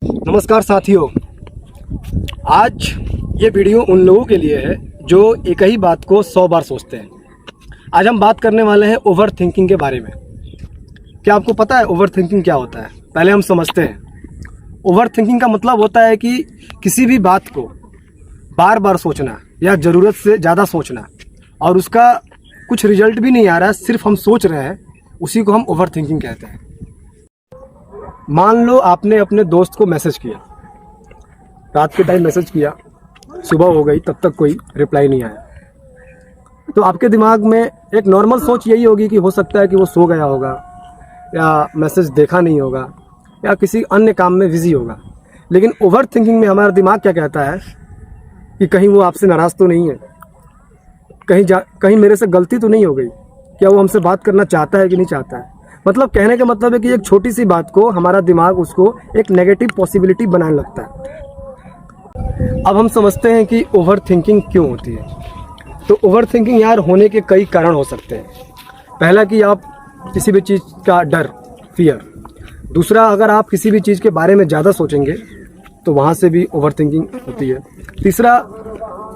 नमस्कार साथियों, आज ये वीडियो उन लोगों के लिए है जो एक ही बात को 100 बार सोचते हैं। आज हम बात करने वाले हैं ओवर थिंकिंग के बारे में। क्या आपको पता है ओवर थिंकिंग क्या होता है? पहले हम समझते हैं। ओवर थिंकिंग का मतलब होता है कि किसी भी बात को बार बार सोचना या ज़रूरत से ज़्यादा सोचना और उसका कुछ रिजल्ट भी नहीं आ रहा है, सिर्फ हम सोच रहे हैं, उसी को हम ओवर थिंकिंग कहते हैं। मान लो आपने अपने दोस्त को मैसेज किया, रात के टाइम मैसेज किया, सुबह हो गई तब तक कोई रिप्लाई नहीं आया, तो आपके दिमाग में एक नॉर्मल सोच यही होगी कि हो सकता है कि वो सो गया होगा या मैसेज देखा नहीं होगा या किसी अन्य काम में बिजी होगा। लेकिन ओवर थिंकिंग में हमारा दिमाग क्या कहता है कि कहीं वो आपसे नाराज़ तो नहीं है, कहीं मेरे से गलती तो नहीं हो गई, क्या वो हमसे बात करना चाहता है कि नहीं चाहता है। मतलब कहने का मतलब है कि एक छोटी सी बात को हमारा दिमाग उसको एक नेगेटिव पॉसिबिलिटी बनाने लगता है। अब हम समझते हैं कि ओवर थिंकिंग क्यों होती है। तो ओवर थिंकिंग यार होने के कई कारण हो सकते हैं। पहला कि आप किसी भी चीज़ का डर, फियर। दूसरा, अगर आप किसी भी चीज़ के बारे में ज़्यादा सोचेंगे तो वहाँ से भी ओवर थिंकिंग होती है। तीसरा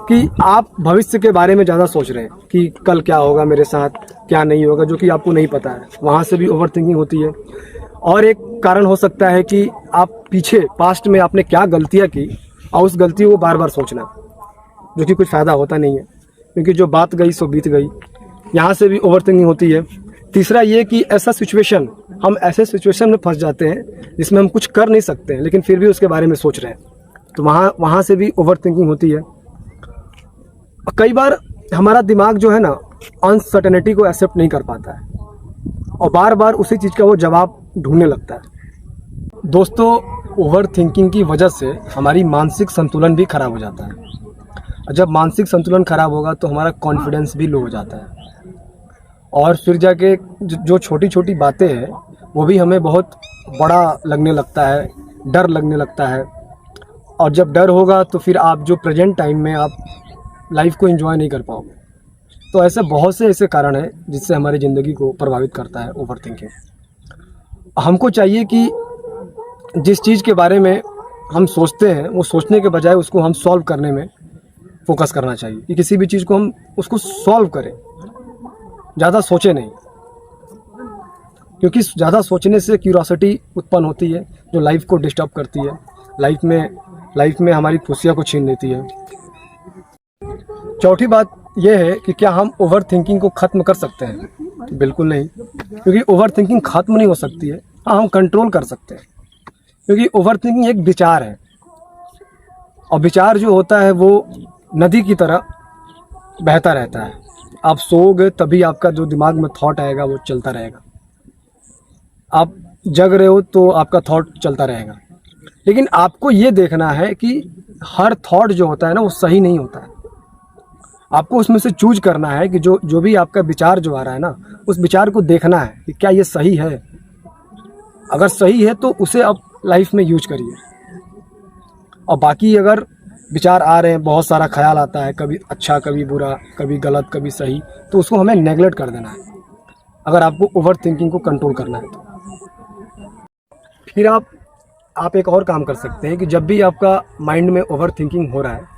कि आप भविष्य के बारे में ज़्यादा सोच रहे हैं कि कल क्या होगा मेरे साथ, क्या नहीं होगा, जो कि आपको नहीं पता है, वहाँ से भी ओवर थिंकिंग होती है। और एक कारण हो सकता है कि आप पीछे पास्ट में आपने क्या गलतियाँ की और उस गलती को बार बार सोचना, जो कि कुछ फ़ायदा होता नहीं है, क्योंकि जो बात गई सो बीत गई, यहाँ से भी ओवर थिंकिंग होती है। तीसरा ये कि हम ऐसे सिचुएशन में फंस जाते हैं जिसमें हम कुछ कर नहीं सकते हैं लेकिन फिर भी उसके बारे में सोच रहे हैं, तो वहाँ से भी ओवर थिंकिंग होती है। कई बार हमारा दिमाग जो है ना, अनसर्टेनिटी को एक्सेप्ट नहीं कर पाता है और बार बार उसी चीज़ का वो जवाब ढूंढने लगता है। दोस्तों, ओवर थिंकिंग की वजह से हमारी मानसिक संतुलन भी खराब हो जाता है और जब मानसिक संतुलन खराब होगा तो हमारा कॉन्फिडेंस भी लो हो जाता है और फिर जाके जो छोटी छोटी बातें हैं वो भी हमें बहुत बड़ा लगने लगता है, डर लगने लगता है। और जब डर होगा तो फिर आप जो प्रेजेंट टाइम में आप लाइफ को एंजॉय नहीं कर पाओगे। तो ऐसे बहुत से ऐसे कारण हैं जिससे हमारी ज़िंदगी को प्रभावित करता है ओवर थिंकिंग। हमको चाहिए कि जिस चीज़ के बारे में हम सोचते हैं वो सोचने के बजाय उसको हम सॉल्व करने में फोकस करना चाहिए, कि किसी भी चीज़ को हम उसको सॉल्व करें, ज़्यादा सोचें नहीं, क्योंकि ज़्यादा सोचने से क्यूरोसिटी उत्पन्न होती है जो लाइफ को डिस्टर्ब करती है, लाइफ में हमारी खुशियाँ को छीन लेती है। चौथी बात यह है कि क्या हम ओवर थिंकिंग को ख़त्म कर सकते हैं? बिल्कुल नहीं, क्योंकि ओवर थिंकिंग ख़त्म नहीं हो सकती है। हाँ, हम कंट्रोल कर सकते हैं, क्योंकि ओवर थिंकिंग एक विचार है और विचार जो होता है वो नदी की तरह बहता रहता है। आप सोओगे तभी आपका जो दिमाग में थॉट आएगा वो चलता रहेगा, आप जग रहे हो तो आपका थॉट चलता रहेगा। लेकिन आपको ये देखना है कि हर थॉट जो होता है ना वो सही नहीं होता है। आपको उसमें से चूज करना है कि जो भी आपका विचार जो आ रहा है ना, उस विचार को देखना है कि क्या ये सही है। अगर सही है तो उसे आप लाइफ में यूज करिए, और बाकी अगर विचार आ रहे हैं, बहुत सारा ख्याल आता है, कभी अच्छा कभी बुरा, कभी गलत कभी सही, तो उसको हमें नेगलेक्ट कर देना है अगर आपको ओवर थिंकिंग को कंट्रोल करना है तो। फिर आप एक और काम कर सकते हैं कि जब भी आपका माइंड में ओवर थिंकिंग हो रहा है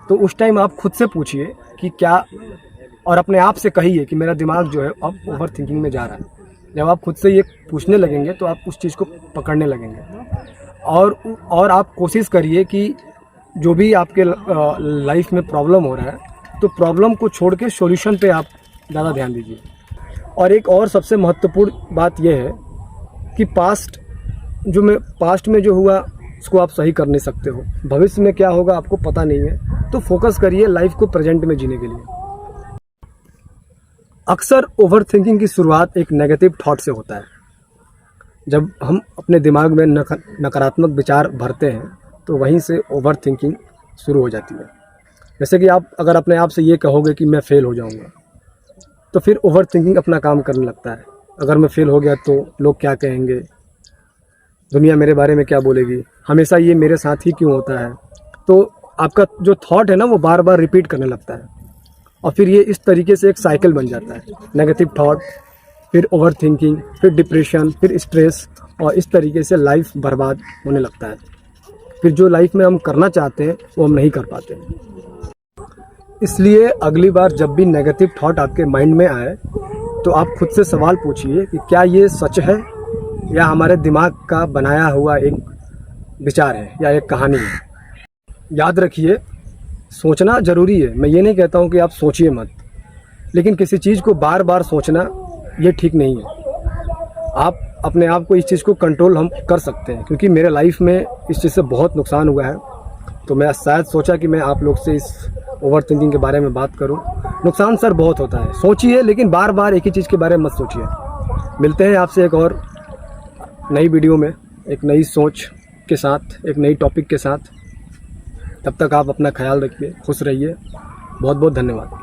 तो उस टाइम आप खुद से पूछिए कि क्या, और अपने आप से कहिए कि मेरा दिमाग जो है अब ओवर थिंकिंग में जा रहा है। जब आप खुद से ये पूछने लगेंगे तो आप उस चीज़ को पकड़ने लगेंगे और आप कोशिश करिए कि जो भी आपके लाइफ में प्रॉब्लम हो रहा है तो प्रॉब्लम को छोड़ के सॉल्यूशन पे आप ज़्यादा ध्यान दीजिए। और एक और सबसे महत्वपूर्ण बात यह है कि पास्ट में जो हुआ उसको आप सही कर नहीं सकते हो, भविष्य में क्या होगा आपको पता नहीं है, तो फोकस करिए लाइफ को प्रेजेंट में जीने के लिए। अक्सर ओवर थिंकिंग की शुरुआत एक नेगेटिव थॉट से होता है। जब हम अपने दिमाग में नकारात्मक विचार भरते हैं तो वहीं से ओवर थिंकिंग शुरू हो जाती है। जैसे कि आप अगर अपने आप से ये कहोगे कि मैं फ़ेल हो जाऊंगा, तो फिर ओवर थिंकिंग अपना काम करने लगता है। अगर मैं फ़ेल हो गया तो लोग क्या कहेंगे, दुनिया मेरे बारे में क्या बोलेगी, हमेशा ये मेरे साथ ही क्यों होता है। तो आपका जो थॉट है ना वो बार बार रिपीट करने लगता है और फिर ये इस तरीके से एक साइकिल बन जाता है। नेगेटिव थॉट, फिर ओवर थिंकिंग, फिर डिप्रेशन, फिर स्ट्रेस, और इस तरीके से लाइफ बर्बाद होने लगता है। फिर जो लाइफ में हम करना चाहते हैं वो हम नहीं कर पाते। इसलिए अगली बार जब भी नेगेटिव थॉट आपके माइंड में आए तो आप खुद से सवाल पूछिए कि क्या ये सच है या हमारे दिमाग का बनाया हुआ एक विचार है या एक कहानी है। याद रखिए, सोचना ज़रूरी है। मैं ये नहीं कहता हूँ कि आप सोचिए मत, लेकिन किसी चीज़ को बार बार सोचना ये ठीक नहीं है। आप अपने आप को इस चीज़ को कंट्रोल हम कर सकते हैं, क्योंकि मेरे लाइफ में इस चीज़ से बहुत नुकसान हुआ है। तो मैं शायद सोचा कि मैं आप लोग से इस ओवर थिंकिंग के बारे में बात करूं। नुकसान सर बहुत होता है, सोचिए लेकिन बार बार एक ही चीज़ के बारे में मत सोचिए। मिलते हैं आपसे एक और नई वीडियो में, एक नई सोच के साथ, एक नई टॉपिक के साथ। तब तक आप अपना ख्याल रखिए, खुश रहिए। बहुत बहुत धन्यवाद।